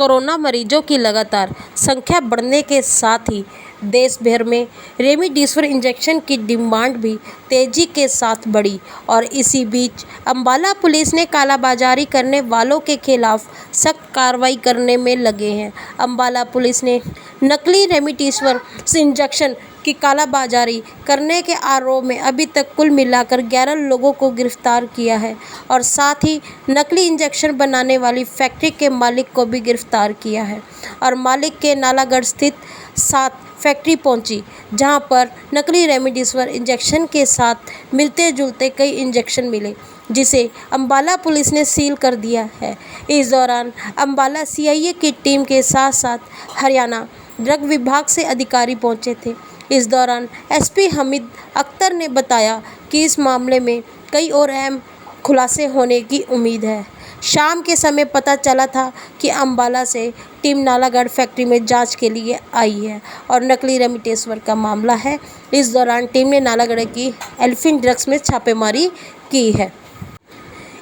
Corona मरीजों की लगातार संख्या बढ़ने के साथ ही देश भर में रेमडेसिविर इंजेक्शन की डिमांड भी तेजी के साथ बढ़ी और इसी बीच अंबाला पुलिस ने कालाबाजारी करने वालों के खिलाफ सख्त कार्रवाई करने में लगे हैं। अंबाला पुलिस ने नकली रेमडेसिविर इंजेक्शन की कालाबाजारी करने के आरोप में अभी तक कुल मिलाकर 11 लोगों को गिरफ्तार किया है और साथ ही नकली इंजेक्शन बनाने वाली फैक्ट्री के मालिक को भी गिरफ्तार किया है और मालिक के नालागढ़ स्थित 7 फैक्ट्री पहुंची, जहां पर नकली रेमडेसिविर इंजेक्शन के साथ मिलते जुलते कई इंजेक्शन मिले, जिसे अंबाला पुलिस ने सील कर दिया है। इस दौरान अंबाला सीआईए की टीम के साथ साथ हरियाणा ड्रग विभाग से अधिकारी पहुंचे थे। इस दौरान एसपी हमीद अख्तर ने बताया कि इस मामले में कई और अहम खुलासे होने की उम्मीद है। शाम के समय पता चला था कि अंबाला से टीम नालागढ़ फैक्ट्री में जांच के लिए आई है और नकली रेमडेसिविर का मामला है। इस दौरान टीम ने नालागढ़ की एल्फिन ड्रग्स में छापेमारी की है।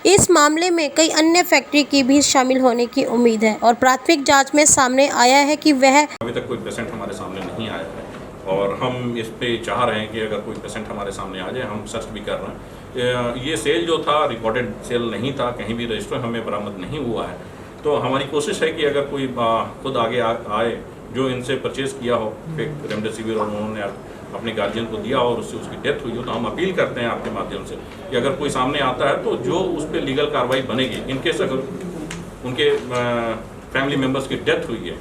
इस मामले में कई अन्य फैक्ट्री की भी शामिल होने की उम्मीद है और प्राथमिक जांच में सामने आया है कि वह अभी तक कोई पेशेंट हमारे सामने नहीं आया है और हम इस पे चाह रहे हैं कि अगर कोई पेशेंट हमारे सामने आ जाए, हम सर्च भी कर रहे हैं। ये सेल जो था रिकॉर्डेड सेल नहीं था, कहीं भी रजिस्टर हमें बरामद नहीं हुआ है। तो हमारी कोशिश है कि अगर कोई खुद आगे आए जो इनसे परचेज़ किया हो फेक रेमडेसिविर और उन्होंने अपने गार्जियन को दिया और उससे उसकी डेथ हुई हो, तो हम अपील करते हैं आपके माध्यम से कि अगर कोई सामने आता है तो जो उस पर लीगल कार्रवाई बनेगी। इनकेस अगर उनके फैमिली मेम्बर्स की डेथ हुई है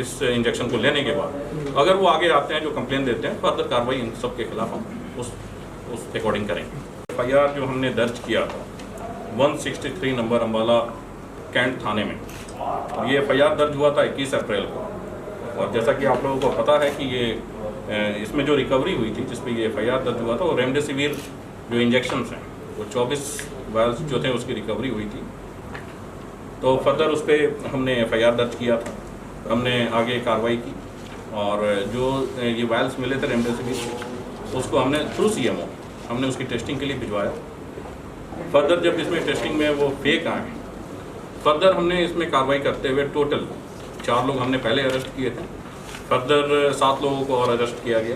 इस इंजेक्शन को लेने के बाद, अगर वो आगे आते हैं जो कंप्लेन देते हैं, फर्दर कार्रवाई इन सब के खिलाफ हम उस अकॉर्डिंग करेंगे। एफआईआर जो हमने दर्ज किया था 163 नंबर अंबाला कैंट थाने में, और ये एफआईआर दर्ज हुआ था 21 अप्रैल को। और जैसा कि आप लोगों को पता है कि ये इसमें जो रिकवरी हुई थी जिस पे ये एफआईआर दर्ज हुआ था, वो रेमडेसिविर जो इंजेक्शन्स हैं वो 24 वायल्स जो थे उसकी रिकवरी हुई थी। तो फर्दर उस पर हमने एफआईआर दर्ज किया था, हमने आगे कार्रवाई की और जो ये वायल्स मिले थे रेमडेसिविर उसको हमने थ्रू सीएमओ हमने उसकी टेस्टिंग के लिए भिजवाया। फर्दर जब इसमें टेस्टिंग में वो फेक आए, फर्दर हमने इसमें कार्रवाई करते हुए टोटल 4 लोग हमने पहले अरेस्ट किए थे, फर्दर 7 लोगों को और अरेस्ट किया गया।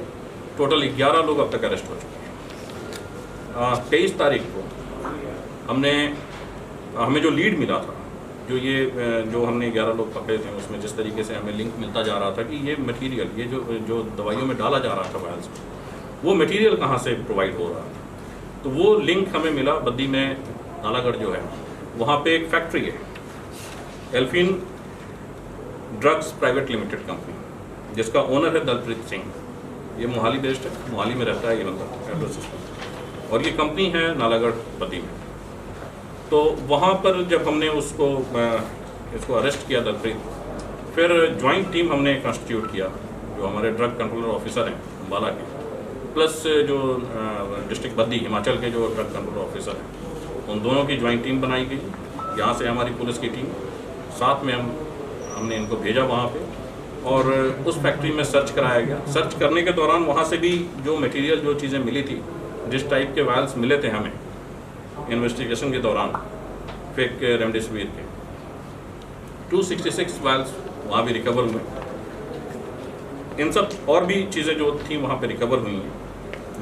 टोटल 11 लोग अब तक अरेस्ट हो चुके हैं। 23 तारीख को हमें जो लीड मिला था, जो हमने 11 लोग पकड़े थे, उसमें जिस तरीके से हमें लिंक मिलता जा रहा था कि ये मटेरियल, ये जो दवाइयों में डाला जा रहा था वायल्स में, वो मटेरियल कहाँ से प्रोवाइड हो रहा था। तो वो लिंक हमें मिला बद्दी में, नालागढ़ जो है वहाँ पे एक फैक्ट्री है एल्फिन ड्रग्स प्राइवेट लिमिटेड कंपनी, जिसका ओनर है दलप्रीत सिंह। ये मोहाली बेस्ड है, मोहाली में रहता है ये बंदा एड्रेस सिस्टम, और ये कंपनी है नालागढ़ बद्दी में। तो वहाँ पर जब हमने इसको अरेस्ट किया दलप्रीत, फिर ज्वाइंट टीम हमने कंस्टिट्यूट किया, जो हमारे ड्रग कंट्रोलर ऑफिसर हैं अंबाला के, प्लस जो डिस्ट्रिक्ट बद्दी हिमाचल के जो ड्रग कंट्रोलर ऑफिसर हैं, उन दोनों की ज्वाइंट टीम बनाई गई। यहाँ से हमारी पुलिस की टीम, साथ में हमने इनको भेजा वहाँ पे और उस फैक्ट्री में सर्च कराया गया। सर्च करने के दौरान वहाँ से भी जो मटेरियल, जो चीज़ें मिली थी, जिस टाइप के वायल्स मिले थे हमें इन्वेस्टिगेशन के दौरान फेक रेमडेसिविर के, 266 वायल्स वहाँ भी रिकवर हुए। इन सब और भी चीज़ें जो थी वहाँ पे रिकवर हुई हैं,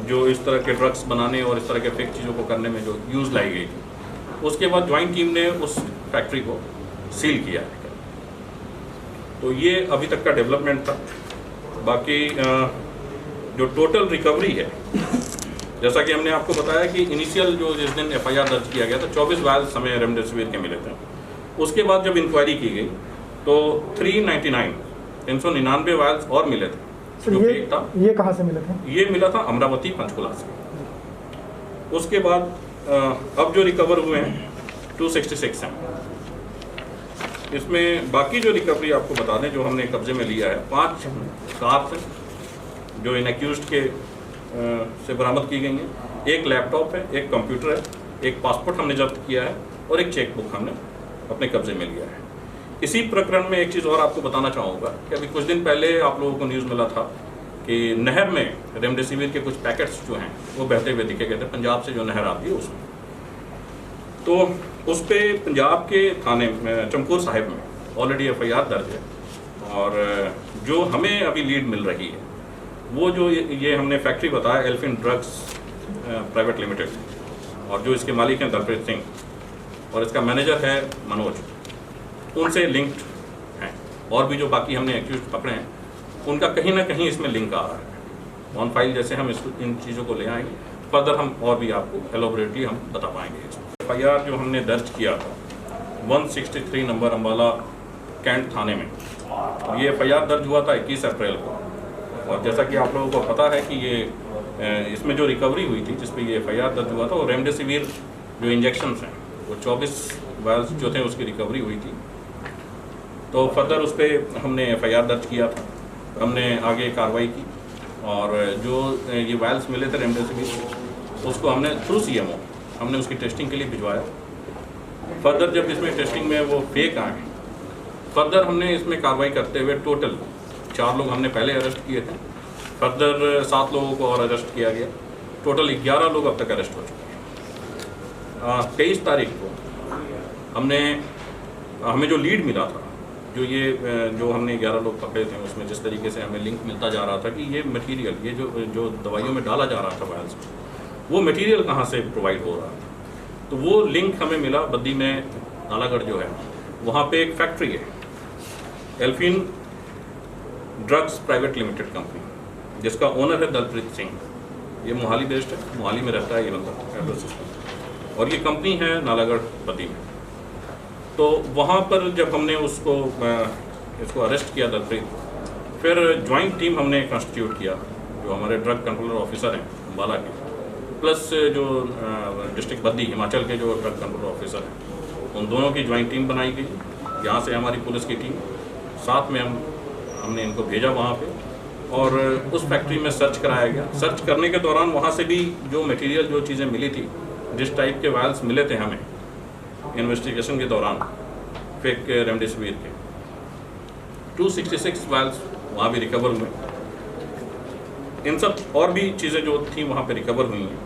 जो इस तरह के ड्रग्स बनाने और इस तरह के फेक चीज़ों को करने में जो यूज़ लाई गई थी। उसके बाद ज्वाइंट टीम ने उस फैक्ट्री को सील किया है। तो ये अभी तक का डेवलपमेंट था। बाकी जो टोटल रिकवरी है, जैसा कि हमने आपको बताया कि इनिशियल जो जिस दिन एफआईआर दर्ज किया गया था 24 वायल्स हमें रेमडेसिविर के मिले थे। उसके बाद जब इंक्वायरी की गई तो 399 वायल्स और मिले थे। जो फेक था, ये कहाँ से मिले थे? ये मिला था अमरावती पंचकुला से। उसके बाद अब जो रिकवर हुए हैं 266 हैं। इसमें बाकी जो रिकवरी आपको बता दें, जो हमने कब्जे में लिया है, 5 कार से जो इन एक्यूज्ड के से बरामद की गई हैं। एक लैपटॉप है, एक कंप्यूटर है, एक पासपोर्ट हमने जब्त किया है और एक चेकबुक हमने अपने कब्जे में लिया है। इसी प्रकरण में एक चीज़ और आपको बताना चाहूँगा कि अभी कुछ दिन पहले आप लोगों को न्यूज़ मिला था कि नहर में रेमडेसिविर के कुछ पैकेट्स जो हैं वो बहते हुए दिखे गए थे, पंजाब से जो नहर आती है उसमें। तो उस पर पंजाब के थाने चमकौर साहिब में ऑलरेडी FIR दर्ज है। और जो हमें अभी लीड मिल रही है वो जो ये हमने फैक्ट्री बताया एल्फिन ड्रग्स प्राइवेट लिमिटेड, और जो इसके मालिक हैं दलप्रीत सिंह और इसका मैनेजर है मनोज, उनसे लिंक्ड हैं। और भी जो बाकी हमने एक्यूज पकड़े हैं उनका कहीं ना कहीं इसमें लिंक आ रहा है। ऑन फाइल जैसे हम इन चीज़ों को ले आएंगे, फर्दर हम और भी आपको एलोबरेटली हम बता पाएंगे। FIR जो हमने दर्ज किया था 163 नंबर अम्बाला कैंट थाने में, ये FIR दर्ज हुआ था 21 अप्रैल को। और जैसा कि आप लोगों को पता है कि ये इसमें जो रिकवरी हुई थी जिस पे ये FIR दर्ज हुआ था वो रेमडेसिविर जो इंजेक्शन्स हैं वो 24 वायल्स जो थे उसकी रिकवरी हुई थी। तो फर्दर उस पर हमने FIR दर्ज किया था, हमने आगे कार्रवाई की और जो ये वायल्स मिले थे रेमडेसिविर उसको हमने थ्रू CMO हमने उसकी टेस्टिंग के लिए भिजवाया। फर्दर जब इसमें टेस्टिंग में वो फेक आए, फर्दर हमने इसमें कार्रवाई करते हुए टोटल 4 लोग हमने पहले अरेस्ट किए थे, फर्दर 7 लोगों को और अरेस्ट किया गया। टोटल 11 लोग अब तक अरेस्ट हो चुके हैं। 23 तारीख को हमें जो लीड मिला था, जो हमने 11 लोग पकड़े थे उसमें जिस तरीके से हमें लिंक मिलता जा रहा था कि ये मटेरियल, ये जो दवाइयों में डाला जा रहा था वायल्स में, वो मटेरियल कहाँ से प्रोवाइड हो रहा था। तो वो लिंक हमें मिला बद्दी में, नालागढ़ जो है वहाँ पे एक फैक्ट्री है एल्फिन ड्रग्स प्राइवेट लिमिटेड कंपनी, जिसका ओनर है दलप्रीत सिंह। ये मोहाली बेस्ड है, मोहाली में रहता है ये बंदा, और ये कंपनी है नालागढ़ बद्दी में। तो वहाँ पर जब हमने इसको अरेस्ट किया दलप्रीत, फिर ज्वाइंट टीम हमने कंस्टिट्यूट किया, जो हमारे ड्रग कंट्रोलर ऑफिसर हैं अम्बाला के, प्लस जो डिस्ट्रिक्ट बद्दी हिमाचल के जो ड्रग कंट्रोलर ऑफिसर हैं, उन दोनों की ज्वाइंट टीम बनाई गई। यहाँ से हमारी पुलिस की टीम, साथ में हमने इनको भेजा वहाँ पे और उस फैक्ट्री में सर्च कराया गया। सर्च करने के दौरान वहाँ से भी जो मटेरियल, जो चीज़ें मिली थी, जिस टाइप के वायल्स मिले थे हमें इन्वेस्टिगेशन के दौरान फेक रेमडेसिविर के 266 वायल्स वहाँ भी रिकवर हुए। इन सब और भी चीज़ें जो थी वहाँ पे रिकवर हुई हैं,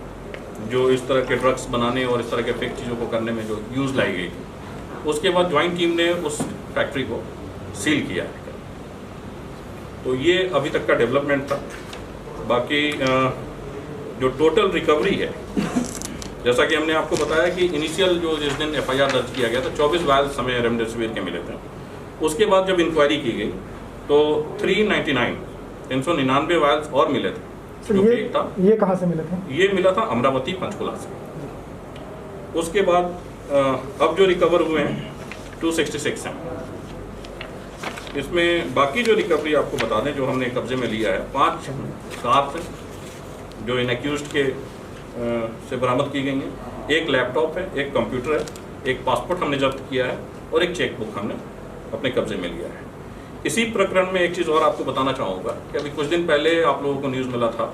जो इस तरह के ड्रग्स बनाने और इस तरह के फेक चीज़ों को करने में जो यूज़ लाई गई थी। उसके बाद ज्वाइंट टीम ने उस फैक्ट्री को सील किया है। तो ये अभी तक का डेवलपमेंट था। बाकी जो टोटल रिकवरी है, जैसा कि हमने आपको बताया कि इनिशियल जो जिस दिन FIR दर्ज किया गया था 24 वायल्स हमें रेमडेसिविर के मिले थे। उसके बाद जब इंक्वायरी की गई तो 399 वायल्स और मिले थे। जो फेक था, ये कहाँ से मिले थे? ये मिला था अमरावती पंचकुला से। उसके बाद अब जो रिकवर हुए हैं 266 हैं। इसमें बाकी जो रिकवरी आपको बता दें, जो हमने कब्जे में लिया है 5 कार से जो इन एक्यूज्ड के से बरामद की गई हैं। एक लैपटॉप है, एक कंप्यूटर है, एक पासपोर्ट हमने जब्त किया है और एक चेकबुक हमने अपने कब्जे में लिया है। इसी प्रकरण में एक चीज़ और आपको बताना चाहूँगा कि अभी कुछ दिन पहले आप लोगों को न्यूज़ मिला था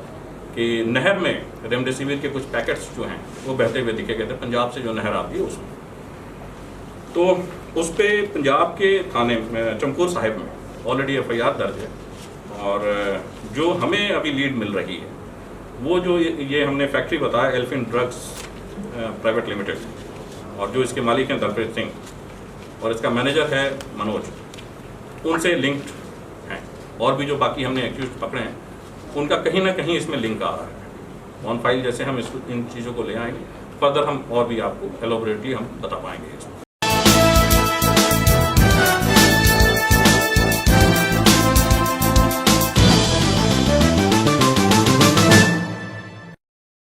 कि नहर में रेमडेसिविर के कुछ पैकेट्स जो हैं वो बहते हुए दिखे गए थे, पंजाब से जो नहर आती है उसमें। तो उस पर पंजाब के थाने में चमकौर साहिब में ऑलरेडी FIR दर्ज है। और जो हमें अभी लीड मिल रही है वो जो ये हमने फैक्ट्री बताया एल्फिन ड्रग्स प्राइवेट लिमिटेड, और जो इसके मालिक हैं दलप्रीत सिंह और इसका मैनेजर है मनोज, उनसे लिंक्ड हैं। और भी जो बाकी हमने एक्यूज पकड़े हैं उनका कहीं ना कहीं इसमें लिंक आ रहा है। ऑन फाइल जैसे हम इन चीज़ों को ले आएंगे, फर्दर हम और भी आपको एलोबरेटली हम बता पाएंगे।